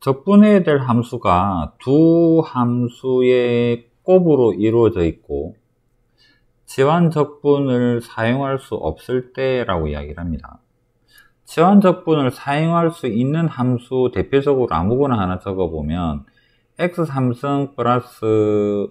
적분해야 될 함수가 두 함수의 곱으로 이루어져 있고 치환적분을 사용할 수 없을 때라고 이야기를 합니다. 치환적분을 사용할 수 있는 함수 대표적으로 아무거나 하나 적어보면 x3승 플러스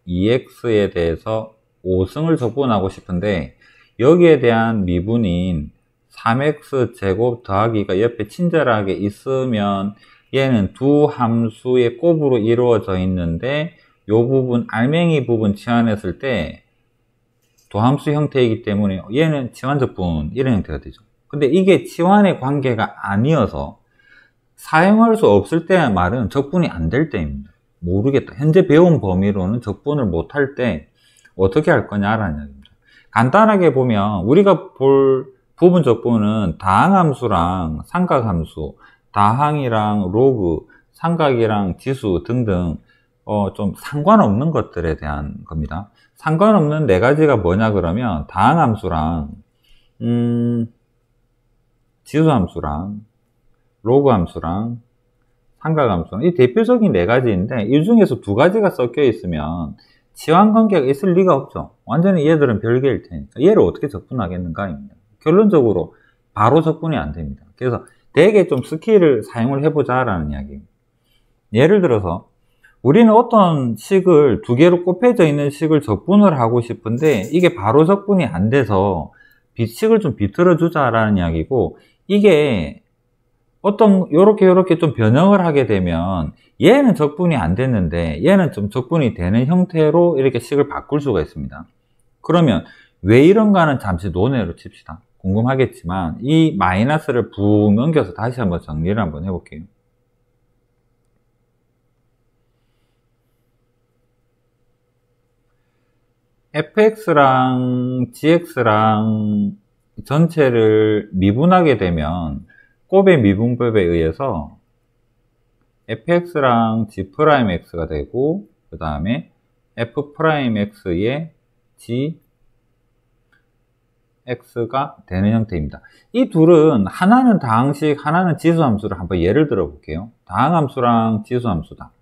2x에 대해서 5승을 적분하고 싶은데 여기에 대한 미분인 3x 제곱 더하기가 옆에 친절하게 있으면 얘는 두 함수의 곱으로 이루어져 있는데 이 부분 알맹이 부분 치환했을 때 도함수 형태이기 때문에 얘는 치환적분 이런 형태가 되죠. 근데 이게 치환의 관계가 아니어서 사용할 수 없을 때 말은 적분이 안 될 때입니다. 모르겠다. 현재 배운 범위로는 적분을 못할 때 어떻게 할 거냐라는 이야기입니다. 간단하게 보면 우리가 볼 부분 적분은 다항함수랑 삼각함수, 다항이랑 로그, 삼각이랑 지수 등등 좀 상관없는 것들에 대한 겁니다. 상관없는 네 가지가 뭐냐 그러면 다항함수랑 지수함수랑 로그함수랑 삼각함수랑 이 대표적인 네 가지인데 이 중에서 두 가지가 섞여 있으면 치환관계가 있을 리가 없죠. 완전히 얘들은 별개일 테니까 얘를 어떻게 적분하겠는가입니다. 결론적으로 바로 적분이 안 됩니다. 그래서 되게 좀 스킬을 사용을 해보자 라는 이야기입니다. 예를 들어서 우리는 어떤 식을 두 개로 곱해져 있는 식을 적분을 하고 싶은데 이게 바로 적분이 안 돼서 식을 좀 비틀어 주자라는 이야기고, 이게 요렇게 좀 변형을 하게 되면 얘는 적분이 안 됐는데 얘는 좀 적분이 되는 형태로 이렇게 식을 바꿀 수가 있습니다. 그러면 왜 이런가는 잠시 논외로 칩시다. 궁금하겠지만 이 마이너스를 푹 넘겨서 다시 한번 정리를 한번 해볼게요. fx랑 gx랑 전체를 미분하게 되면 곱의 미분법에 의해서 fx랑 g'x가 되고 그 다음에 f'x의 gx가 되는 형태입니다. 이 둘은 하나는 다항식, 하나는 지수함수를 한번 예를 들어 볼게요. 다항함수랑 지수함수다.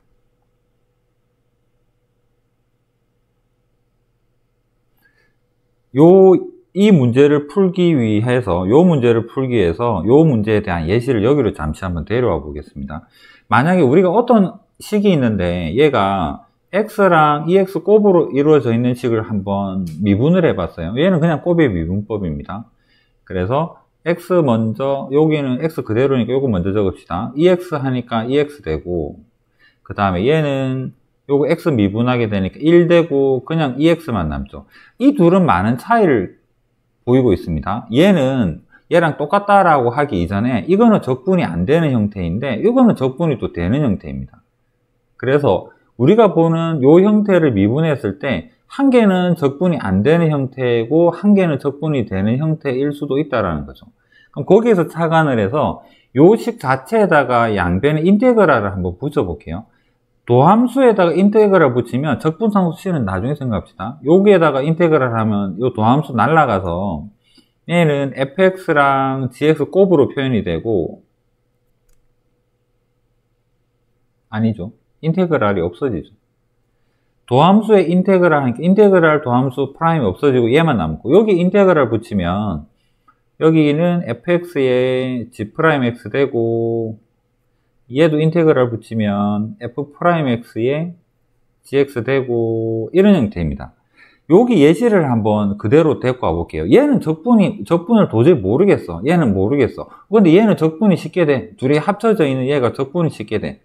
이 문제를 풀기 위해서, 요 문제에 대한 예시를 여기로 잠시 한번 데려와 보겠습니다. 만약에 우리가 어떤 식이 있는데 얘가 x랑 2x 곱으로 이루어져 있는 식을 한번 미분을 해봤어요. 얘는 그냥 곱의 미분법입니다. 그래서 x 먼저, 여기는 x 그대로니까 요거 먼저 적읍시다. 2x 하니까 2x 되고, 그 다음에 얘는 요거 x 미분하게 되니까 1 되고 그냥 2x만 남죠. 이 둘은 많은 차이를 보이고 있습니다. 얘는 얘랑 똑같다라고 하기 이전에 이거는 적분이 안 되는 형태인데 이거는 적분이 또 되는 형태입니다. 그래서 우리가 보는 요 형태를 미분했을 때 한 개는 적분이 안 되는 형태고 한 개는 적분이 되는 형태일 수도 있다라는 거죠. 그럼 거기에서 착안을 해서 요 식 자체에다가 양변의 인테그랄을 한번 붙여볼게요. 도함수에다가 인테그랄 붙이면 적분상수 C는 나중에 생각합시다. 여기에다가 인테그랄 하면 이 도함수 날라가서 얘는 fx랑 gx 곱으로 표현이 되고, 아니죠. 인테그랄이 없어지죠. 도함수에 인테그랄 하니까 인테그랄 도함수 프라임이 없어지고 얘만 남고, 여기 인테그랄 붙이면 여기는 fx에 g'x 되고 얘도 인테그랄 붙이면 f'x에 gx 되고 이런 형태입니다. 여기 예시를 한번 그대로 데리고 와볼게요. 얘는 적분을 도저히 모르겠어. 얘는 모르겠어. 근데 얘는 적분이 쉽게 돼. 둘이 합쳐져 있는 얘가 적분이 쉽게 돼.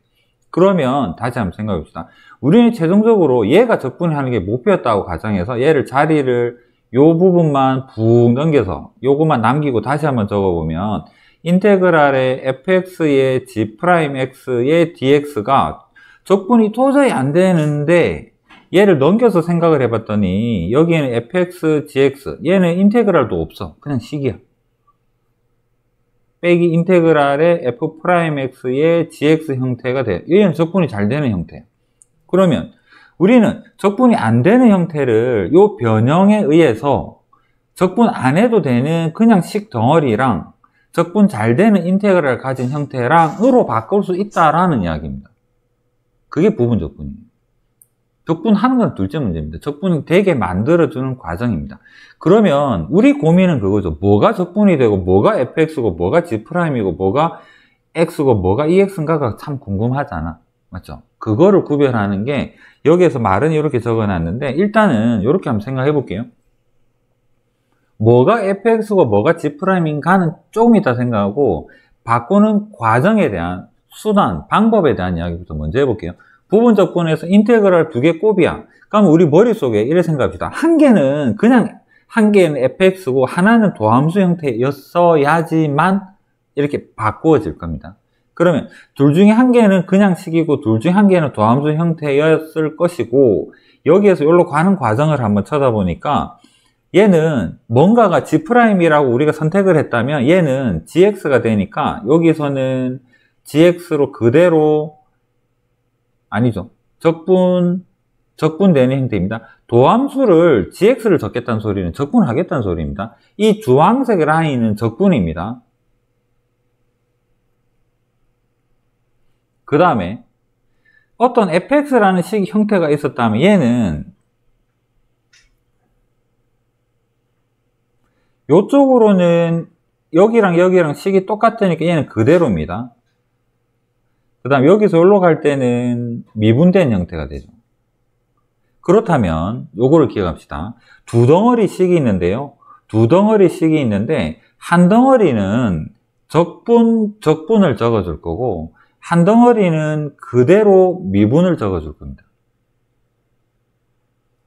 그러면 다시 한번 생각해 봅시다. 우리는 최종적으로 얘가 적분을 하는 게 목표였다고 가정해서 얘를 자리를 요 부분만 푹 넘겨서 요것만 남기고 다시 한번 적어보면 인테그랄의 fx의 g'x의 dx가 적분이 도저히 안 되는데 얘를 넘겨서 생각을 해봤더니 여기에는 fx, gx 얘는 인테그랄도 없어. 그냥 식이야. 빼기 인테그랄의 f'x의 gx 형태가 돼. 얘는 적분이 잘 되는 형태야. 그러면 우리는 적분이 안 되는 형태를 요 변형에 의해서 적분 안 해도 되는 그냥 식 덩어리랑 적분 잘 되는 인테그랄 가진 형태랑 으로 바꿀 수 있다라는 이야기입니다. 그게 부분 적분이에요. 적분하는 건 둘째 문제입니다. 적분이 되게 만들어주는 과정입니다. 그러면 우리 고민은 그거죠. 뭐가 적분이 되고 뭐가 fx고 뭐가 g'이고 뭐가 x고 뭐가 ex인가가 참 궁금하잖아. 맞죠? 그거를 구별하는 게 여기에서 말은 이렇게 적어놨는데 일단은 이렇게 한번 생각해 볼게요. 뭐가 fx고 뭐가 g'인가는 조금 이따 생각하고 바꾸는 과정에 대한 수단, 방법에 대한 이야기부터 먼저 해볼게요. 부분 적분에서 인테그랄 두 개 곱이야. 그럼 우리 머릿속에 이래 생각합시다. 한 개는 그냥 한 개는 fx고 하나는 도함수 형태였어야지만 이렇게 바꾸어질 겁니다. 그러면 둘 중에 한 개는 그냥 식이고 둘 중에 한 개는 도함수 형태였을 것이고 여기에서 여기로 가는 과정을 한번 쳐다보니까 얘는 뭔가가 g'이라고 우리가 선택을 했다면 얘는 gx가 되니까 여기서는 gx로 그대로 아니죠. 적분되는 형태입니다. 도함수를 gx를 적겠다는 소리는 적분하겠다는 소리입니다. 이 주황색 라인은 적분입니다. 그 다음에 어떤 fx라는 식 형태가 있었다면 얘는 요쪽으로는 여기랑 여기랑 식이 똑같으니까 얘는 그대로입니다. 그 다음 여기서 여기로 갈 때는 미분된 형태가 되죠. 그렇다면 요거를 기억합시다. 두 덩어리 식이 있는데요. 두 덩어리 식이 있는데 한 덩어리는 적분을 적어줄 거고 한 덩어리는 그대로 미분을 적어줄 겁니다.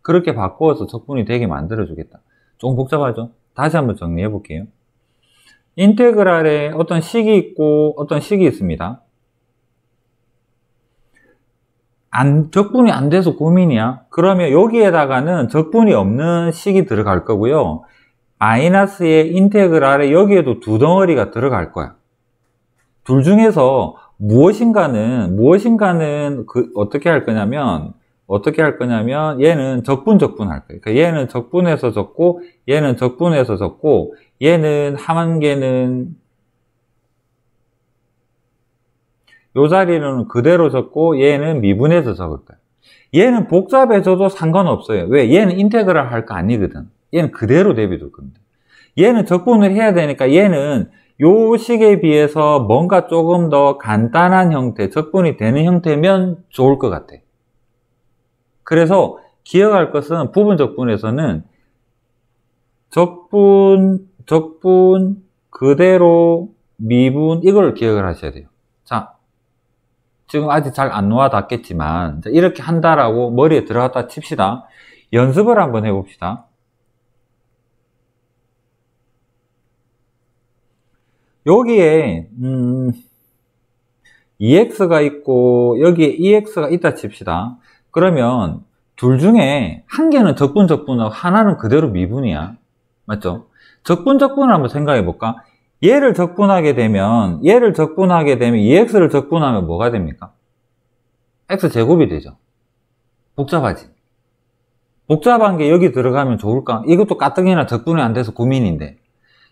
그렇게 바꾸어서 적분이 되게 만들어주겠다. 조금 복잡하죠? 다시 한번 정리해 볼게요. 인테그랄에 어떤 식이 있고 어떤 식이 있습니다. 적분이 안 돼서 고민이야. 그러면 여기에다가는 적분이 없는 식이 들어갈 거고요. 마이너스의 인테그랄에 여기에도 두 덩어리가 들어갈 거야. 둘 중에서 무엇인가는 어떻게 할 거냐면 얘는 적분 할 거예요. 그러니까 얘는 적분해서 적고 얘는 적분해서 적고 얘는 한 개는 요 자리는 그대로 적고 얘는 미분해서 적을 거예요. 얘는 복잡해져도 상관없어요. 왜? 얘는 인테그랄 할 거 아니거든. 얘는 그대로 대비될 겁니다. 얘는 적분을 해야 되니까 얘는 요 식에 비해서 뭔가 조금 더 간단한 형태, 적분이 되는 형태면 좋을 것 같아. 그래서 기억할 것은 부분 적분에서는 적분, 그대로, 미분 이걸 기억을 하셔야 돼요. 자, 지금 아직 잘 안 와닿겠지만 이렇게 한다라고 머리에 들어갔다 칩시다. 연습을 한번 해봅시다. 여기에 EX가 있고 여기에 EX가 있다 칩시다. 그러면 둘 중에 한 개는 적분하고 하나는 그대로 미분이야. 맞죠? 적분을 한번 생각해 볼까? 얘를 적분하게 되면 EX를 적분하면 뭐가 됩니까? X제곱이 되죠. 복잡하지? 복잡한 게 여기 들어가면 좋을까? 이것도 가뜩이나 적분이 안 돼서 고민인데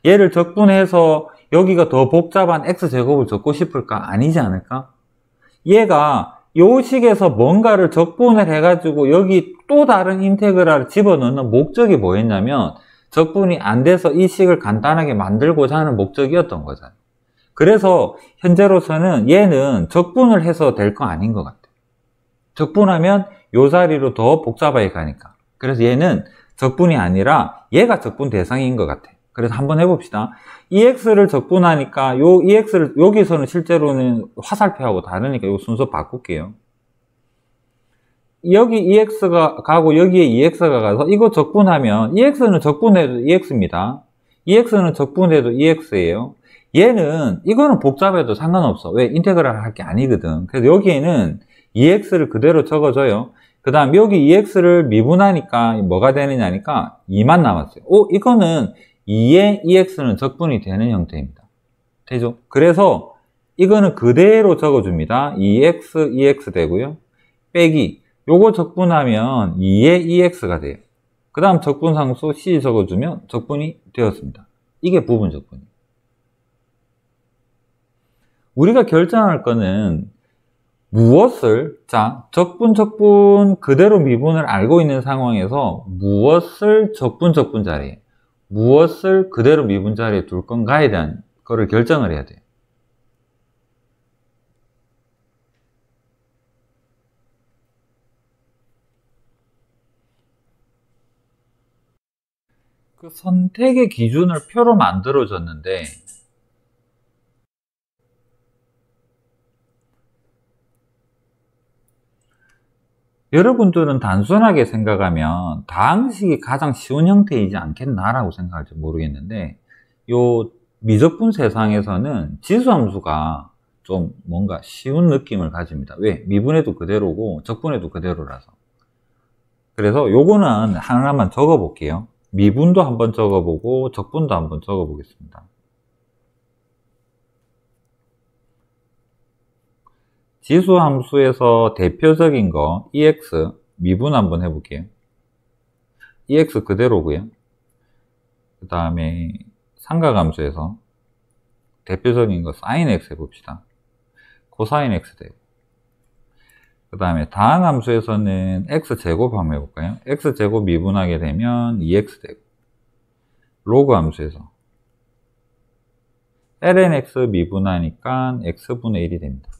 얘를 적분해서 여기가 더 복잡한 X제곱을 적고 싶을까? 아니지 않을까? 얘가 요 식에서 뭔가를 적분을 해가지고 여기 또 다른 인테그랄을 집어넣는 목적이 뭐였냐면 적분이 안 돼서 이 식을 간단하게 만들고자 하는 목적이었던 거잖아요. 그래서 현재로서는 얘는 적분을 해서 될 거 아닌 것 같아요. 적분하면 요 자리로 더 복잡하게 가니까. 그래서 얘는 적분이 아니라 얘가 적분 대상인 것 같아요. 그래서 한번 해봅시다. EX를 적분하니까 요 EX를 여기서는 실제로는 화살표하고 다르니까 요 순서 바꿀게요. 여기 EX가 가고 여기에 EX가 가서 이거 적분하면 EX는 적분해도 EX입니다. EX는 적분해도 EX예요. 얘는 이거는 복잡해도 상관없어. 왜? 인테그랄 할 게 아니거든. 그래서 여기에는 EX를 그대로 적어줘요. 그 다음 여기 EX를 미분하니까 뭐가 되느냐니까 2만 남았어요. 이거는 2의 EX는 적분이 되는 형태입니다. 되죠? 그래서 이거는 그대로 적어줍니다. 2x, EX 되고요. 빼기 요거 적분하면 2의 EX가 돼요. 그 다음 적분상수 C 적어주면 적분이 되었습니다. 이게 부분 적분이에요. 우리가 결정할 거는 무엇을, 자, 적분 그대로 미분을 알고 있는 상황에서 무엇을 적분 자리에, 무엇을 그대로 미분 자리에 둘 건가에 대한 거를 결정을 해야 돼요. 그 선택의 기준을 표로 만들어줬는데, 여러분들은 단순하게 생각하면 다항식이 가장 쉬운 형태이지 않겠나라고 생각할지 모르겠는데, 요 미적분 세상에서는 지수함수가 좀 뭔가 쉬운 느낌을 가집니다. 왜? 미분해도 그대로고 적분해도 그대로라서. 그래서 요거는 하나만 적어 볼게요. 미분도 한번 적어보고 적분도 한번 적어보겠습니다. 지수함수에서 대표적인 거 EX 미분 한번 해볼게요. EX 그대로고요. 그 다음에 삼각함수에서 대표적인 거 sin x 해봅시다. 코사인 x 되고, 그 다음에 다항함수에서는 x제곱 한번 해볼까요? x제곱 미분하게 되면 2x 되고, 로그 함수에서 lnx 미분하니까 x분의 1이 됩니다.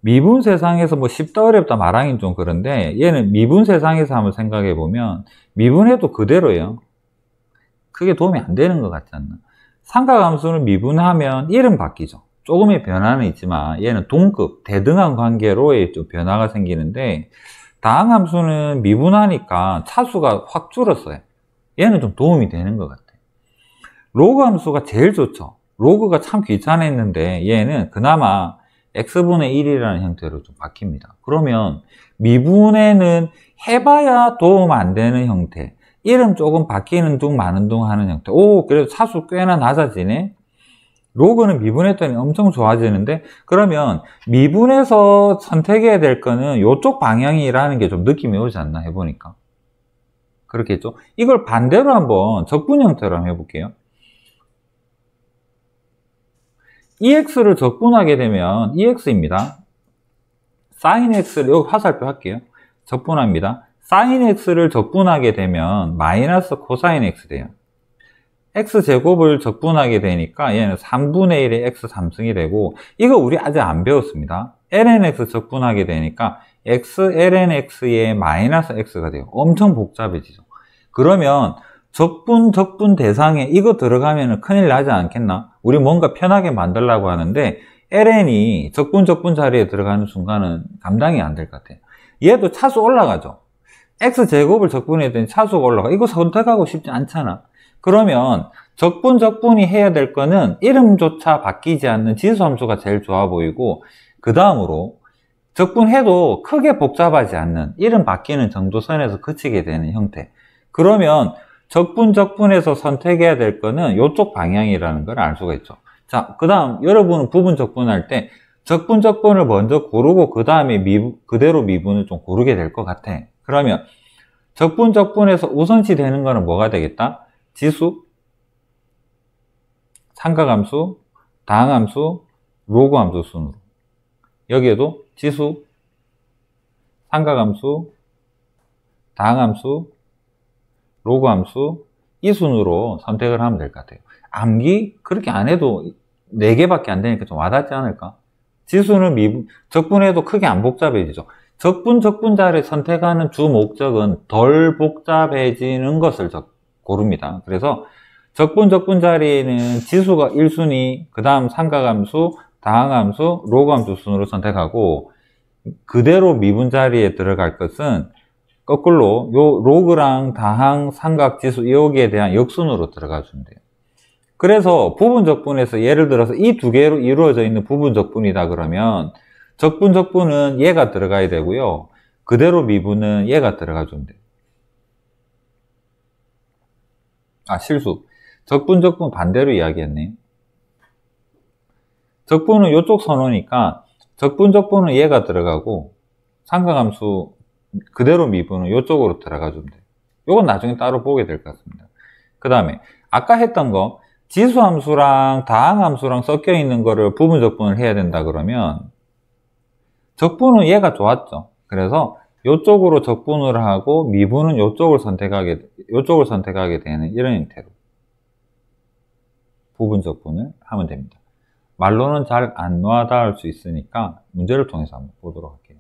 미분 세상에서 뭐 쉽다 어렵다 말하긴 좀 그런데, 얘는 미분 세상에서 한번 생각해 보면 미분해도 그대로예요. 크게 도움이 안 되는 것 같지 않나? 삼각함수는 미분하면 이름 바뀌죠. 조금의 변화는 있지만 얘는 동급, 대등한 관계로의 좀 변화가 생기는데, 다항함수는 미분하니까 차수가 확 줄었어요. 얘는 좀 도움이 되는 것 같아요. 로그 함수가 제일 좋죠. 로그가 참 귀찮았는데 얘는 그나마 x분의 1이라는 형태로 좀 바뀝니다. 그러면 미분에는 해봐야 도움 안 되는 형태, 이름 조금 바뀌는 둥 마는 둥 하는 형태. 오, 그래도 차수 꽤나 낮아지네. 로그는 미분했더니 엄청 좋아지는데, 그러면 미분해서 선택해야 될 거는 이쪽 방향이라는 게 좀 느낌이 오지 않나 해보니까. 그렇겠죠? 이걸 반대로 한번 적분 형태로 한번 해볼게요. EX를 적분하게 되면 EX입니다. sin X를 여기 화살표 할게요. 적분합니다. sin X를 적분하게 되면 마이너스 코사인 X 돼요. X제곱을 적분하게 되니까 얘는 3분의 1의 X 3승이 되고, 이거 우리 아직 안 배웠습니다. lnx 적분하게 되니까 x lnx의 마이너스 x가 돼요. 엄청 복잡해지죠. 그러면 적분 대상에 이거 들어가면 큰일 나지 않겠나? 우리 뭔가 편하게 만들려고 하는데 ln이 적분 자리에 들어가는 순간은 감당이 안 될 것 같아요. 얘도 차수 올라가죠. x제곱을 적분했더니 차수가 올라가. 이거 선택하고 싶지 않잖아. 그러면 적분이 해야 될 거는 이름조차 바뀌지 않는 지수함수가 제일 좋아 보이고, 그 다음으로 적분해도 크게 복잡하지 않는 이름 바뀌는 정도 선에서 그치게 되는 형태. 그러면 적분에서 선택해야 될 거는 이쪽 방향이라는 걸 알 수가 있죠. 자, 그 다음 여러분은 부분 적분할 때 적분을 먼저 고르고 그 다음에 그대로 미분을 좀 고르게 될 것 같아. 그러면 적분에서 우선시 되는 거는 뭐가 되겠다? 지수, 삼각함수, 다항함수, 로그함수 순으로. 여기에도 지수, 삼각함수, 다항함수, 로그함수 이 순으로 선택을 하면 될 것 같아요. 암기 그렇게 안 해도 4개밖에 안 되니까 좀 와닿지 않을까? 지수는 적분해도 크게 안 복잡해지죠. 적분 자리를 선택하는 주 목적은 덜 복잡해지는 것을 고릅니다. 그래서 적분 자리에는 지수가 1순위, 그 다음 삼각함수, 다항함수, 로그함수 순으로 선택하고, 그대로 미분 자리에 들어갈 것은 거꾸로 요 로그랑 다항, 삼각, 지수 여기에 대한 역순으로 들어가 주면 돼요. 그래서 부분 적분에서 예를 들어서 이 두 개로 이루어져 있는 부분 적분이다 그러면 적분은 얘가 들어가야 되고요. 그대로 미분은 얘가 들어가 주면 돼요. 아, 실수. 적분 반대로 이야기했네요. 적분은 이쪽 선호니까 적분은 얘가 들어가고, 삼각함수 그대로 미분은 이쪽으로 들어가 주면 돼요. 이건 나중에 따로 보게 될 것 같습니다. 그 다음에 아까 했던 거 지수함수랑 다항함수랑 섞여 있는 거를 부분 적분을 해야 된다 그러면 적분은 얘가 좋았죠. 그래서 이쪽으로 적분을 하고 미분은 이쪽을 선택하게 되는 이런 형태로 부분 적분을 하면 됩니다. 말로는 잘 안 와닿을 수 있으니까 문제를 통해서 한번 보도록 할게요.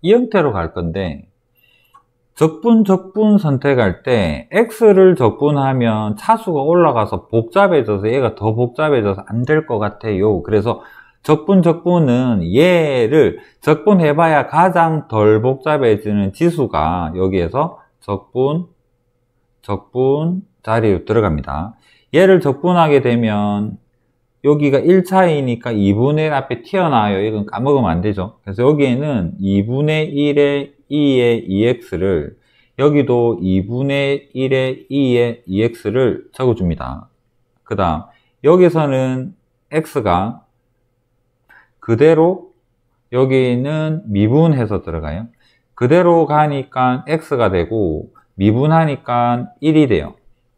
이 형태로 갈 건데 적분 선택할 때 X를 적분하면 차수가 올라가서 복잡해져서 얘가 더 복잡해져서 안 될 것 같아요. 그래서 적분은 얘를 적분해봐야 가장 덜 복잡해지는 지수가 여기에서 적분 자리로 들어갑니다. 얘를 적분하게 되면 여기가 1차이니까 2분의 1 앞에 튀어나와요. 이건 까먹으면 안 되죠. 그래서 여기에는 2분의 1의 2의 2x를 여기도 2분의 1의 2의 2x를 적어줍니다. 그 다음 여기서는 x가 그대로 여기는 미분해서 들어가요. 그대로 가니까 x가 되고 미분하니까 1이 돼요.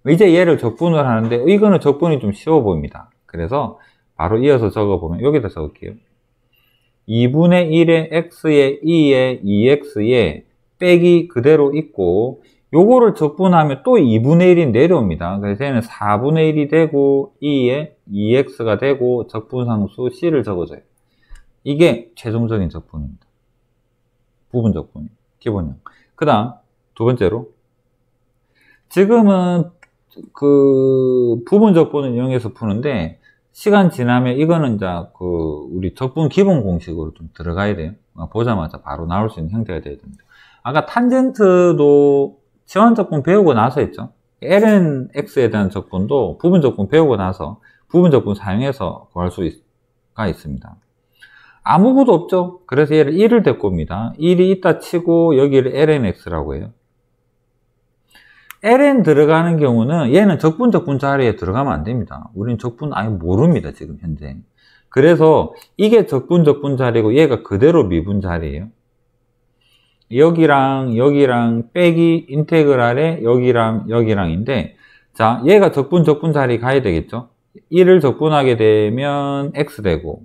이제 얘를 적분을 하는데 이거는 적분이 좀 쉬워 보입니다. 그래서 바로 이어서 적어보면 여기다 적을게요. 2분의 1의 x의 2의 2x의 빼기 그대로 있고 요거를 적분하면 또 2분의 1이 내려옵니다. 그래서 얘는 4분의 1이 되고 2의 2x가 되고 적분상수 c를 적어줘요. 이게 최종적인 적분입니다. 부분 적분이 기본형. 그 다음 두 번째로 지금은 그 부분 적분을 이용해서 푸는데 시간 지나면 이거는 이제 우리 적분 기본 공식으로 좀 들어가야 돼요. 보자마자 바로 나올 수 있는 형태가 돼야 됩니다. 아까 탄젠트도 지원 적분 배우고 나서 했죠. lnx에 대한 적분도 부분 적분 배우고 나서 부분 적분 사용해서 구할 수가 있습니다. 아무것도 없죠. 그래서 얘를 1을 데리고 옵니다. 1이 있다 치고 여기를 lnx라고 해요. ln 들어가는 경우는 얘는 적분 자리에 들어가면 안 됩니다. 우리는 적분 아예 모릅니다. 지금 현재. 그래서 이게 적분 자리고 얘가 그대로 미분 자리예요. 여기랑 빼기 인테그랄에 여기랑인데 자 얘가 적분 자리 가야 되겠죠. 1을 적분하게 되면 x 되고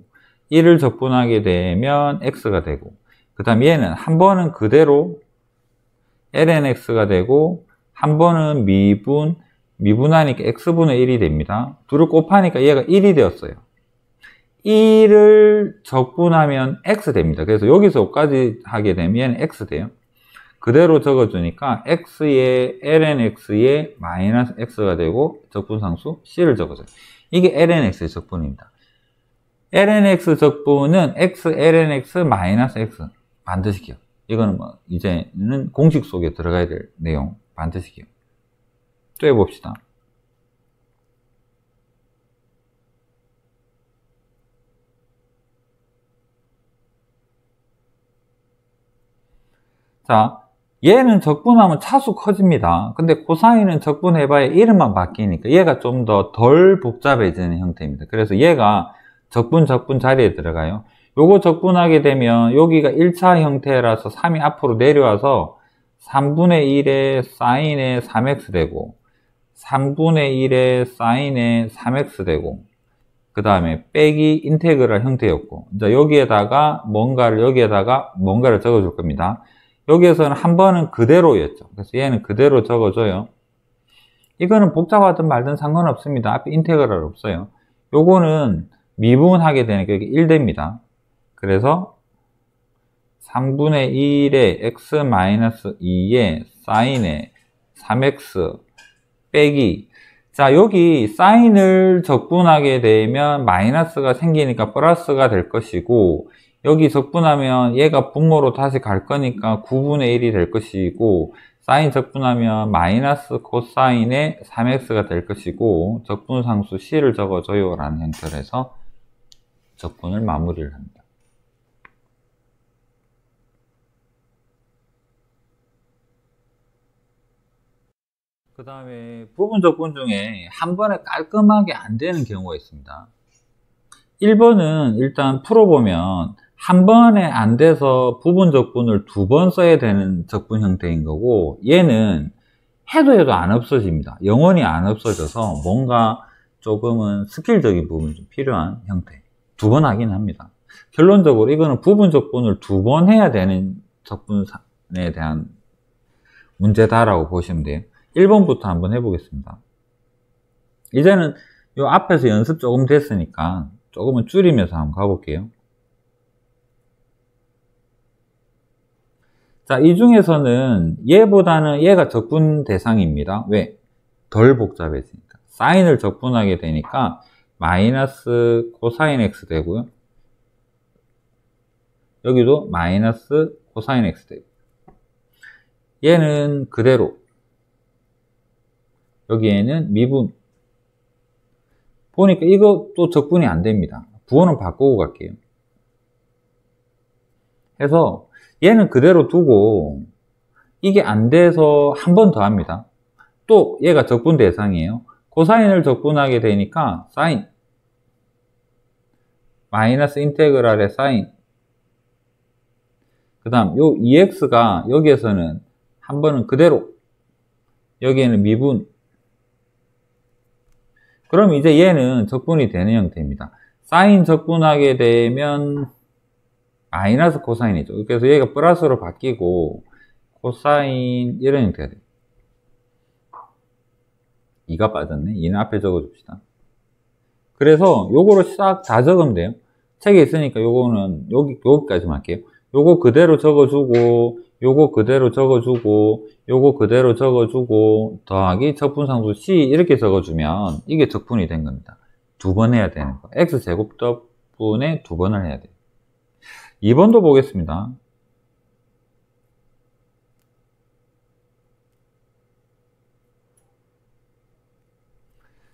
1을 적분하게 되면 x가 되고 그 다음 얘는 한 번은 그대로 lnx가 되고 한 번은 미분하니까 x분의 1이 됩니다. 둘을 곱하니까 얘가 1이 되었어요. 1을 적분하면 x 됩니다. 그래서 여기서 5까지 하게 되면 얘는 x 돼요. 그대로 적어주니까 x의 lnx의 마이너스 x가 되고 적분상수 c를 적어줘요. 이게 lnx의 적분입니다. lnx 적분은 x lnx 마이너스 x 반드시 기억. 이거는 뭐 이제는 공식 속에 들어가야 될 내용 반드시 기억. 또 해봅시다. 자, 얘는 적분하면 차수 커집니다. 근데 코사인은 적분해봐야 이름만 바뀌니까 얘가 좀 더 덜 복잡해지는 형태입니다. 그래서 얘가 적분 자리에 들어가요. 요거 적분하게 되면 여기가 1차 형태라서 3이 앞으로 내려와서 3분의 1의 사인의 3x 되고 3분의 1의 사인의 3x 되고 그 다음에 빼기 인테그랄 형태였고 이제 여기에다가 뭔가를 적어줄 겁니다. 여기에서는 한 번은 그대로였죠. 그래서 얘는 그대로 적어줘요. 이거는 복잡하든 말든 상관없습니다. 앞에 인테그랄 없어요. 요거는 미분하게 되니까 여기 1 됩니다. 그래서 3분의 1의 x-2의 사인의 3x 빼기 자 여기 사인을 적분하게 되면 마이너스가 생기니까 플러스가 될 것이고 여기 적분하면 얘가 분모로 다시 갈 거니까 9분의 1이 될 것이고 사인 적분하면 마이너스 코사인의 3x가 될 것이고 적분상수 c를 적어줘요 라는 형태로 해서 적분을 마무리를 합니다. 그 다음에 부분 적분 중에 한 번에 깔끔하게 안 되는 경우가 있습니다. 1번은 일단 풀어보면 한 번에 안 돼서 부분 적분을 2번 써야 되는 적분 형태인 거고, 얘는 해도 안 없어집니다. 영원히 안 없어져서 뭔가 조금은 스킬적인 부분이 좀 필요한 형태. 2번 하긴 합니다. 결론적으로 이거는 부분 적분을 2번 해야 되는 적분에 대한 문제다라고 보시면 돼요. 1번부터 한번 해보겠습니다. 이제는 이 앞에서 연습 조금 됐으니까 조금은 줄이면서 한번 가볼게요. 자, 이 중에서는 얘보다는 얘가 적분 대상입니다. 왜? 덜 복잡해지니까. 사인을 적분하게 되니까 마이너스 코사인 x 되고요. 여기도 마이너스 코사인 x 되고. 얘는 그대로. 여기에는 미분. 보니까 이것도 적분이 안 됩니다. 부호는 바꾸고 갈게요. 해서 얘는 그대로 두고 이게 안 돼서 한 번 더 합니다. 또 얘가 적분 대상이에요. 코사인을 적분하게 되니까 사인 마이너스 인테그랄의 사인, 그 다음 요 2x가 여기에서는 한 번은 그대로, 여기에는 미분. 그럼 이제 얘는 적분이 되는 형태입니다. 사인 적분하게 되면 마이너스 코사인이죠. 그래서 얘가 플러스로 바뀌고 코사인 이런 형태가 돼요. 2가 빠졌네. 2는 앞에 적어줍시다. 그래서 요거를 싹 다 적으면 돼요. 책에 있으니까 요거는 여기까지만 할게요. 요거 그대로 적어주고, 요거 그대로 적어주고, 요거 그대로 적어주고, 더하기 적분상수 C 이렇게 적어주면 이게 적분이 된 겁니다. 2번 해야 되는 거. X제곱 적분에 2번을 해야 돼요. 2번도 보겠습니다.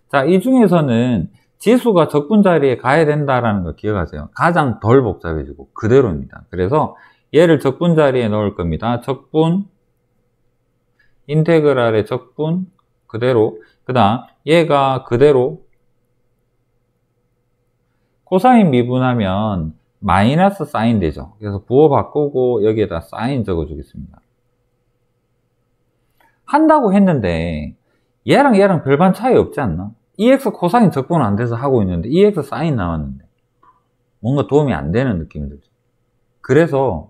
자, 이 중에서는 지수가 적분 자리에 가야 된다라는 거 기억하세요. 가장 덜 복잡해지고 그대로입니다. 그래서 얘를 적분 자리에 넣을 겁니다. 적분, 인테그랄의 적분, 그대로. 그 다음 얘가 그대로. 코사인 미분하면 마이너스 사인 되죠. 그래서 부호 바꾸고 여기에다 사인 적어주겠습니다. 한다고 했는데 얘랑 별반 차이 없지 않나? EX 코사인 적분 안 돼서 하고 있는데 EX 사인 나왔는데 뭔가 도움이 안 되는 느낌이 들죠. 그래서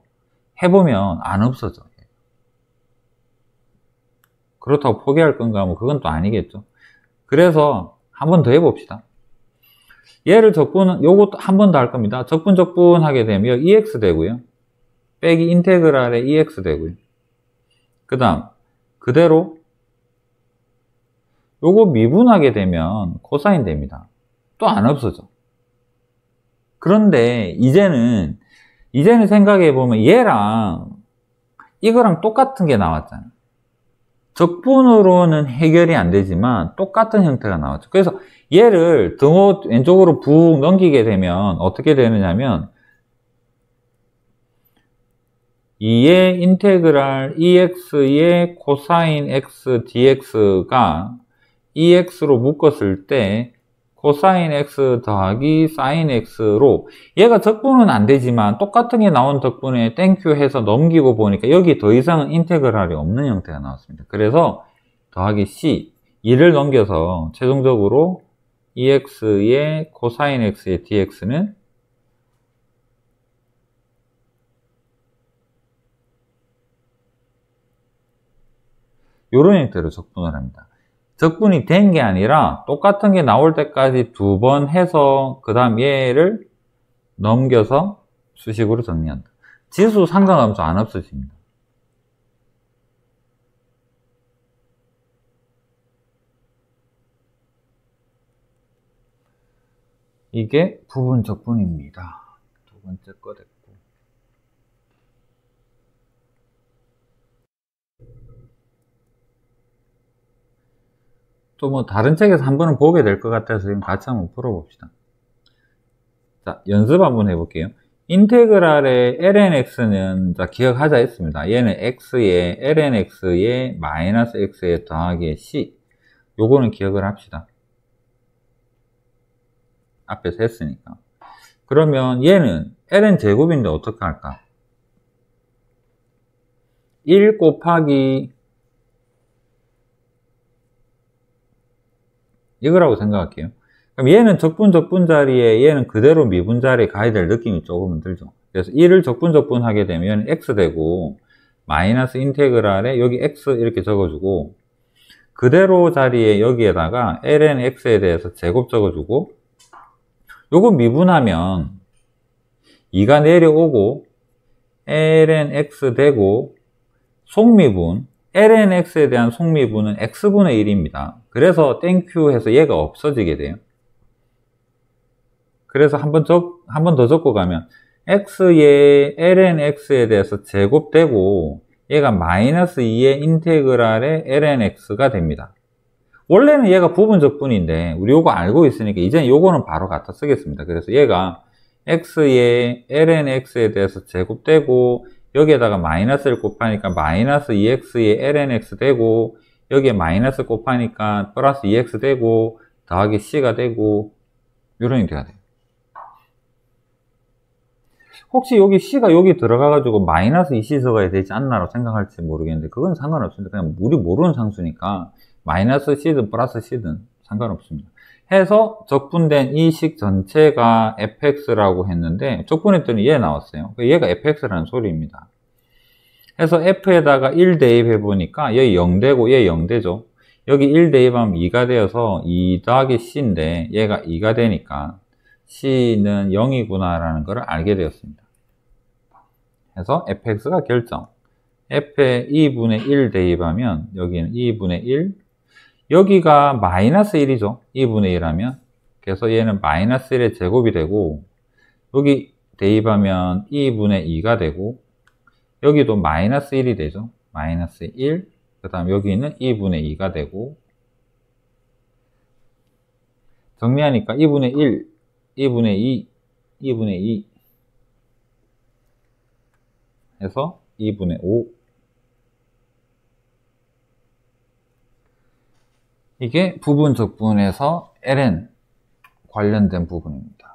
해보면 안 없어져. 그렇다고 포기할 건가 하면 그건 또 아니겠죠. 그래서 한 번 더 해봅시다. 얘를 요것도 한 번 더 할 겁니다. 적분 하게 되면 EX 되고요. 빼기 인테그랄에 EX 되고요. 그 다음 그대로 요거 미분하게 되면 코사인 됩니다. 또 안 없어져. 그런데 이제는 생각해보면 얘랑 이거랑 똑같은 게 나왔잖아요. 적분으로는 해결이 안 되지만 똑같은 형태가 나왔죠. 그래서 얘를 등호 왼쪽으로 푹 넘기게 되면 어떻게 되느냐면 2의 인테그랄 EX의 코사인 X dx가 EX로 묶었을 때 코사인 X 더하기 사인 X로, 얘가 적분은 안 되지만 똑같은 게 나온 덕분에 땡큐 해서 넘기고 보니까 여기 더 이상은 인테그랄이 없는 형태가 나왔습니다. 그래서 더하기 C 2를 넘겨서 최종적으로 EX의 코사인 X의 dx는 이런 형태로 적분을 합니다. 적분이 된 게 아니라 똑같은 게 나올 때까지 2번 해서 그 다음 얘를 넘겨서 수식으로 정리한다. 지수 상관함수 안 없어집니다. 이게 부분 적분입니다. 두 번째 거 됐고. 또 뭐 다른 책에서 한 번은 보게 될 것 같아서 지금 같이 한번 풀어봅시다. 자, 연습 한번 해볼게요. 인테그랄의 lnx는 자 기억하자 했습니다. 얘는 x에 lnx에 마이너스 x에 더하기 c. 요거는 기억을 합시다. 앞에서 했으니까. 그러면 얘는 ln 제곱인데 어떻게 할까? 1 곱하기 이거라고 생각할게요. 그럼 얘는 적분 자리에 얘는 그대로 미분 자리에 가야 될 느낌이 조금은 들죠. 그래서 1을 적분 하게 되면 x 되고 마이너스 인테그랄에 여기 x 이렇게 적어주고 그대로 자리에 여기에다가 ln x에 대해서 제곱 적어주고 요거 미분하면 2가 내려오고 ln x 되고 속미분 ln x에 대한 속미분은 x분의 1입니다. 그래서 땡큐 해서 얘가 없어지게 돼요. 그래서 한 번 더 적고 가면 x의 ln x에 대해서 제곱되고 얘가 마이너스 2의 인테그랄의 ln x가 됩니다. 원래는 얘가 부분적분인데 우리 요거 알고 있으니까 이제 요거는 바로 갖다 쓰겠습니다. 그래서 얘가 x의 ln x에 대해서 제곱되고 여기에다가 마이너스를 곱하니까 마이너스 2x의 ln x 되고 여기에 마이너스 곱하니까 플러스 2x 되고 더하기 c가 되고 이런 게 돼야 돼요. 혹시 여기 c가 여기 들어가가지고 마이너스 2c 적어야 되지 않나라고 생각할지 모르겠는데 그건 상관없습니다. 그냥 우리 모르는 상수니까 마이너스 c든 플러스 c든 상관없습니다. 해서 적분된 이 식 전체가 fx라고 했는데 적분했더니 얘 나왔어요. 얘가 fx라는 소리입니다. 해서 f에다가 1 대입해 보니까 여기 0되고 얘 0되죠. 여기 1 대입하면 2가 되어서 2 더하기 c인데 얘가 2가 되니까 c는 0이구나 라는 걸 알게 되었습니다. 해서 fx가 결정. f에 2분의 1 대입하면 여기는 2분의 1 여기가 마이너스 1이죠. 2분의 1 하면. 그래서 얘는 마이너스 1의 제곱이 되고 여기 대입하면 2분의 2가 되고 여기도 마이너스 1이 되죠. 마이너스 1. 그 다음 여기는 2분의 2가 되고 정리하니까 2분의 1, 2분의 2, 2분의 2 해서 2분의 5 이게 부분적분에서 ln 관련된 부분입니다.